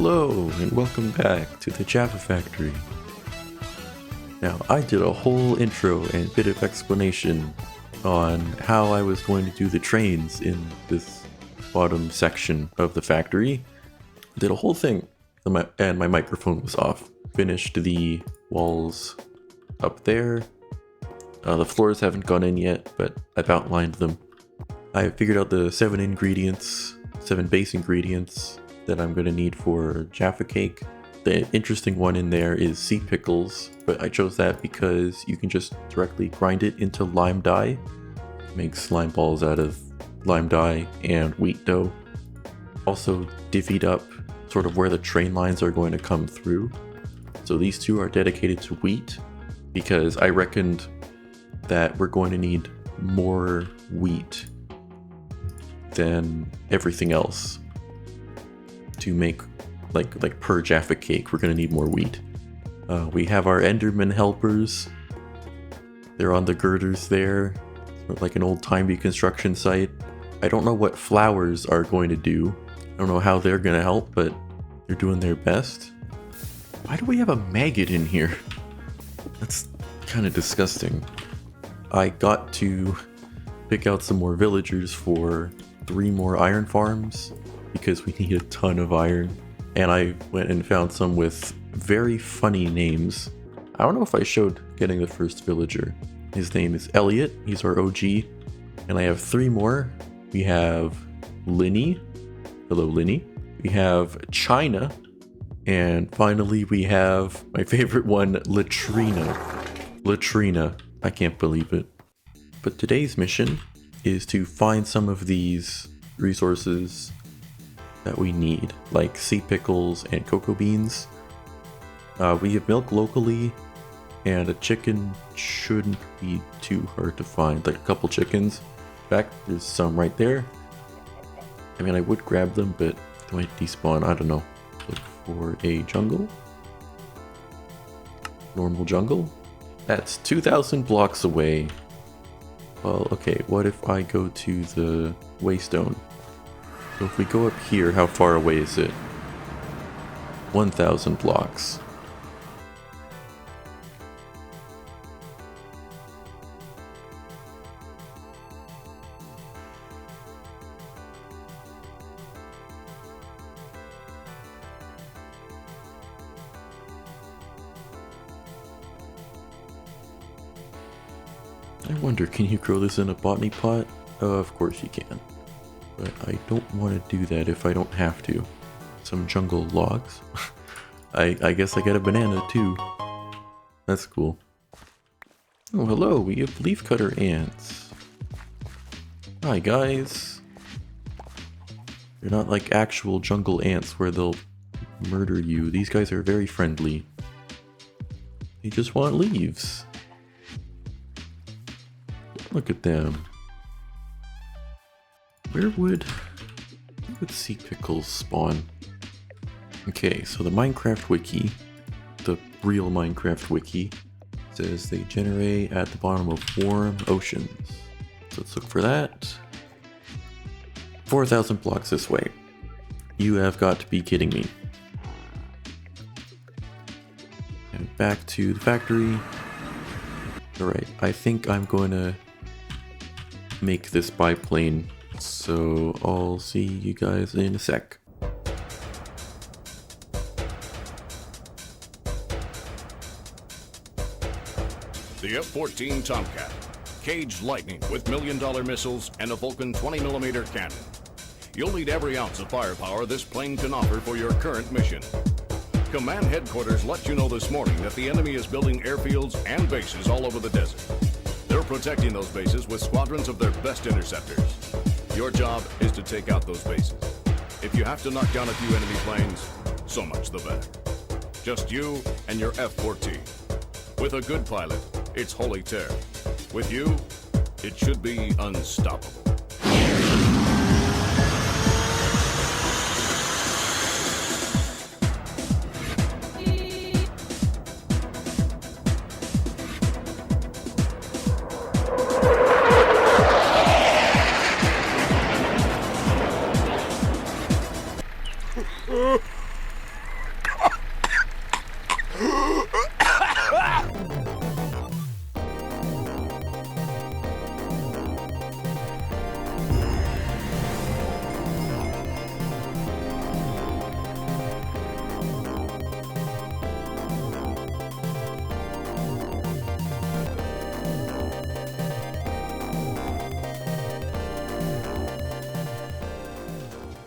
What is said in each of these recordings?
Hello and welcome back to the Jaffa Factory. Now, I did a whole intro and bit of explanation on how I was going to do the trains in this bottom section of the factory. Did a whole thing and my microphone was off. Finished the walls up there. The floors haven't gone in yet, but I've outlined them. I figured out the 7 base ingredients that I'm going to need for Jaffa cake. The interesting one in there is sea pickles, but I chose that because you can just directly grind it into lime dye. Make slime balls out of lime dye and wheat dough. Also divvied up sort of where the train lines are going to come through. So these two are dedicated to wheat because I reckoned that we're going to need more wheat than everything else to make like per Jaffa cake. We're gonna need more wheat. We have our Enderman helpers. They're on the girders there, like an old-timey construction site. I don't know what flowers are going to do. I don't know how they're gonna help, but they're doing their best. Why do we have a maggot in here? That's kind of disgusting. I got to pick out some more villagers for 3 more iron farms because we need a ton of iron. And I went and found some with very funny names. I don't know if I showed getting the first villager. His name is Elliot. He's our OG. And I have 3 more. We have Linny. Hello, Linny. We have China. And finally, we have my favorite one, Latrina. Latrina. I can't believe it. But today's mission is to find some of these resources that we need, like sea pickles and cocoa beans. We have milk locally, and a chicken shouldn't be too hard to find, like a couple chickens. In fact, there's some right there. I mean, I would grab them, but they might despawn, I don't know. Look for a jungle. Normal jungle. That's 2,000 blocks away. Well, okay, what if I go to the Waystone? So if we go up here, how far away is it? 1,000 blocks. I wonder, can you grow this in a botany pot? Of course you can. But I don't want to do that if I don't have to. Some jungle logs. I guess I got a banana too. That's cool. Oh, hello, we have leafcutter ants. Hi guys. They're not like actual jungle ants where they'll murder you. These guys are very friendly. They just want leaves. Look at them. Where would sea pickles spawn? Okay, so the Minecraft wiki, the real Minecraft wiki, says they generate at the bottom of warm oceans. So let's look for that. 4,000 blocks this way. You have got to be kidding me. And back to the factory. Alright, I think I'm going to make this biplane. So I'll see you guys in a sec. The F-14 Tomcat. Caged lightning with $1 million missiles and a Vulcan 20mm cannon. You'll need every ounce of firepower this plane can offer for your current mission. Command headquarters let you know this morning that the enemy is building airfields and bases all over the desert. They're protecting those bases with squadrons of their best interceptors. Your job is to take out those bases. If you have to knock down a few enemy planes, so much the better. Just you and your F-14. With a good pilot, it's holy terror. With you, it should be unstoppable.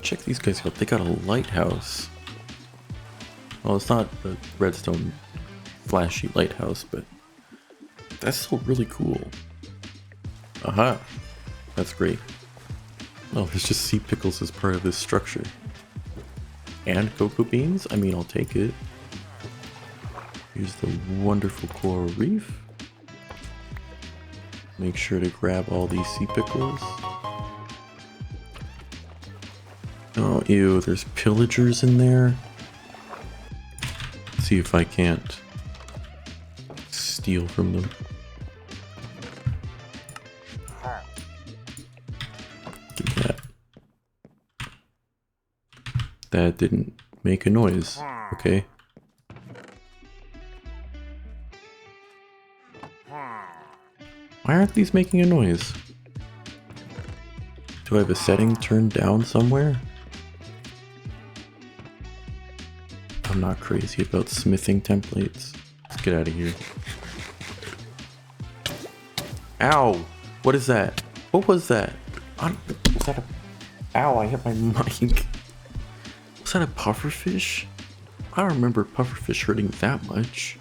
check these guys out. They got a lighthouse. Well, it's not a redstone flashy lighthouse, but that's still really cool. Aha! That's great. Oh, there's just sea pickles as part of this structure. And cocoa beans? I mean, I'll take it. Here's the wonderful coral reef. Make sure to grab all these sea pickles. Oh, ew, there's pillagers in there. Let's see if I can't steal from them. Give me that. That didn't make a noise. Okay. Why aren't these making a noise? Do I have a setting turned down somewhere? I'm not crazy about smithing templates. Let's get out of here. Ow! What is that? What was that? Was that a... Ow, I hit my mic. Was that a pufferfish? I don't remember pufferfish hurting that much.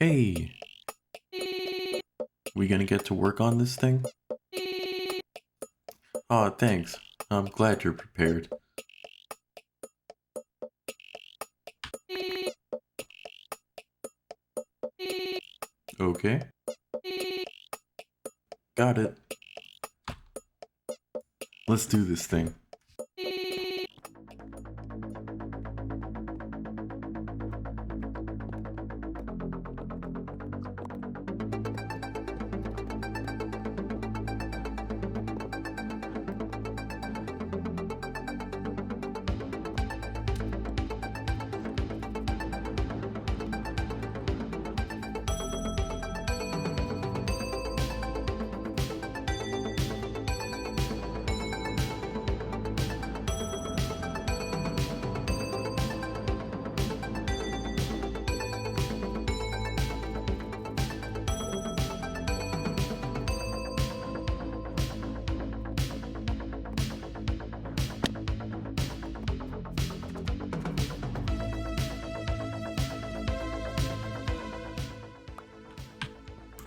Hey, we gonna get to work on this thing? Aw, thanks. I'm glad you're prepared. Okay. Got it. Let's do this thing.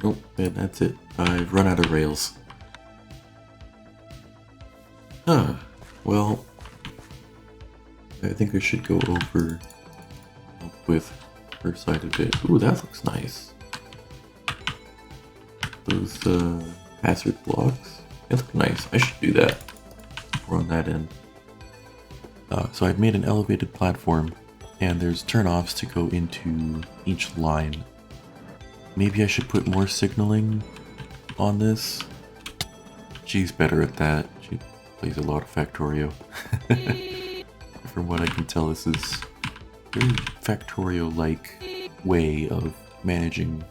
Oh, and that's it. I've run out of rails. Well, I think I should go over with her side of it. Ooh, that looks nice. Those hazard blocks, they look nice. I should do that. We're on that end. So I've made an elevated platform, and there's turnoffs to go into each line. Maybe I should put more signaling on this. She's better at that. She plays a lot of Factorio. From what I can tell, this is a very Factorio-like way of managing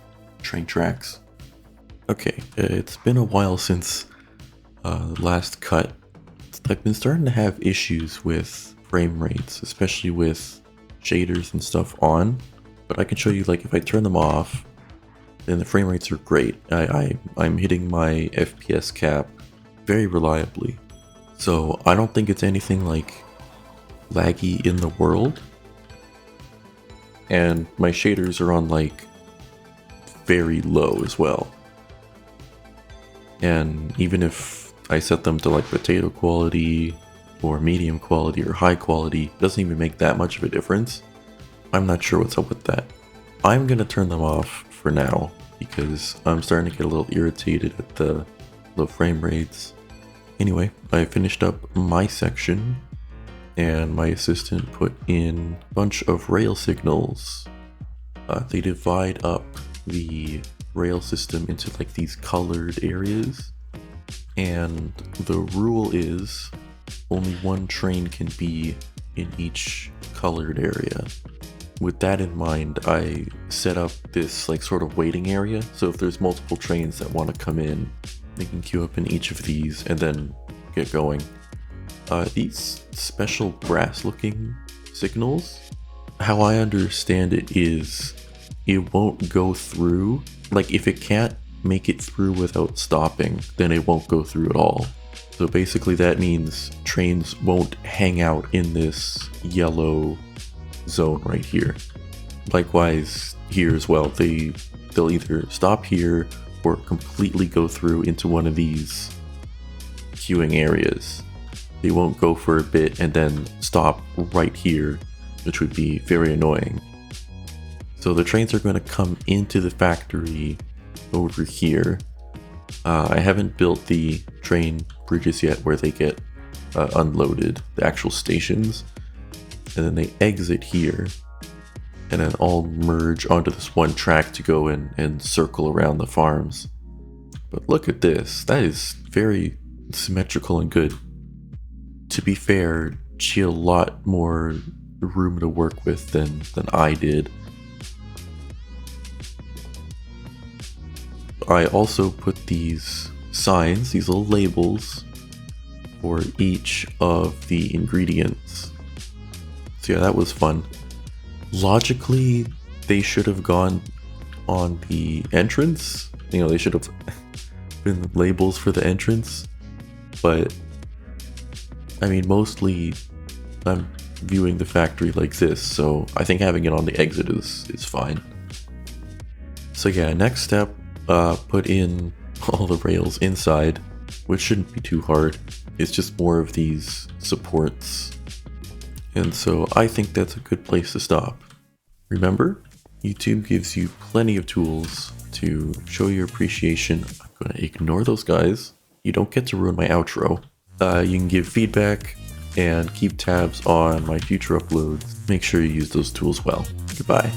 train tracks. Okay, it's been a while since the last cut. I've been starting to have issues with frame rates, especially with shaders and stuff on. But I can show you, like, if I turn them off, then the frame rates are great. I'm hitting my FPS cap very reliably. So I don't think it's anything like laggy in the world. And my shaders are on like very low as well. And even if I set them to like potato quality or medium quality or high quality, it doesn't even make that much of a difference. I'm not sure what's up with that. I'm gonna turn them off for now because I'm starting to get a little irritated at the low frame rates. Anyway, I finished up my section and my assistant put in a bunch of rail signals. They divide up the rail system into like these colored areas, and the rule is only one train can be in each colored area. With that in mind, I set up this like sort of waiting area, so if there's multiple trains that want to come in, they can queue up in each of these and then get going. These special brass looking signals, how I understand it is it won't go through. Like if it can't make it through without stopping, then it won't go through at all. So basically that means trains won't hang out in this yellow zone right here. Likewise here as well, they'll either stop here or completely go through into one of these queuing areas. They won't go for a bit and then stop right here, which would be very annoying. So the trains are going to come into the factory over here. I haven't built the train bridges yet where they get unloaded, the actual stations, and then they exit here and then all merge onto this one track to go in and circle around the farms. But look at this, that is very symmetrical and good. To be fair, she had a lot more room to work with than I did. I also put these signs, these little labels, for each of the ingredients. So yeah, that was fun. Logically, they should have gone on the entrance. You know, they should have been labels for the entrance. But I mean, mostly I'm viewing the factory like this, so I think having it on the exit is fine. So yeah, next step, put in all the rails inside, which shouldn't be too hard. It's just more of these supports. And so I think that's a good place to stop. Remember, YouTube gives you plenty of tools to show your appreciation. I'm gonna ignore those guys. You don't get to ruin my outro. You can give feedback and keep tabs on my future uploads. Make sure you use those tools well. Goodbye.